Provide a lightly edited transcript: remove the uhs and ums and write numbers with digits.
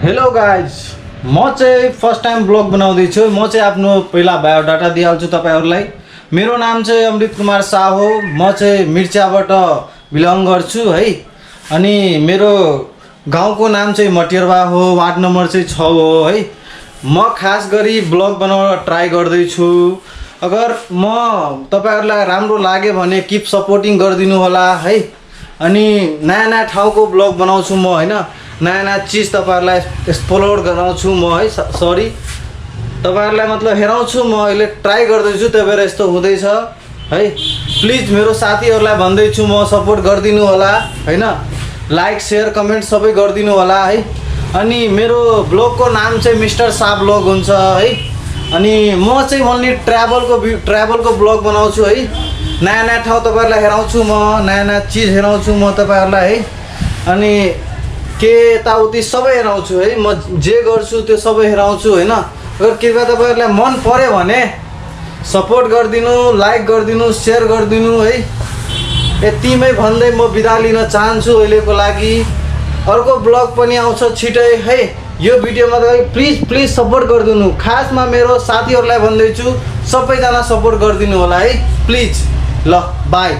Hello guys, म चाहिँ first time blog बनाउँदैछु। म चाहिँ आफ्नो पहिला बायोडाटा दिइहाल्छु तपाईहरुलाई। मेरो नाम चाहिँ अमृत कुमार शाह हो। म चाहिँ मिर्चाबाट बिलङ गर्छु है। अनि मेरो गाउँको नाम चाहिँ मटेरवा हो, वार्ड नम्बर चाहिँ 6 हो है। म खास गरी ब्लग बनाउन ट्राई गर्दैछु। अगर म तपाईहरुलाई राम्रो लाग्यो भने किप सपोर्टिङ गरिदिनु होला है। अनि नयाँ नयाँ ठाउँको ब्लग बनाउँछु म हैन, नयाँ नयाँ चिज तपाईहरुलाई एक्सप्लोर गराउँछु म है। सरी, तपाईहरुलाई मतलब हेराउँछु म, अहिले ट्राई गर्दैछु, त्यही भएर यस्तो हुँदैछ है। प्लिज मेरो साथीहरुलाई भन्दैछु म, सपोर्ट गरिदिनु होला हैन। लाइक शेयर कमेन्ट सबै गरिदिनु होला है। अनि मेरो ब्लगको नाम चाहिँ मिस्टर शाह ब्लग हुन्छ है। अनि म चाहिँ ओन्ली ट्राभलको ब्लग बनाउँछु है। नयाँ नयाँ ठाउँ तपाईहरुलाई हेराउँछु म, नयाँ नयाँ चिज हेराउँछु म तपाईहरुलाई है। अनि के यताउति सबै हेराउँछु है। म जे गर्छु त्यो सबै हेराउँछु हैन। अगर कृपया तपाईहरुलाई मन पर्यो भने सपोर्ट गरिदिनु, लाइक गरिदिनु, शेयर गरिदिनु है। यतिमै भन्दै म बिदा लिन चाहन्छु अहिलेको लागि। अर्को ब्लग पनि आउँछ छिटै है। यो भिडियोमा तपाईं प्लिज सपोर्ट गरिदिनु। खासमा मेरो साथीहरुलाई भन्दैछु, सबैजना सपोर्ट गरिदिनु होला है प्लिज। ल बाई।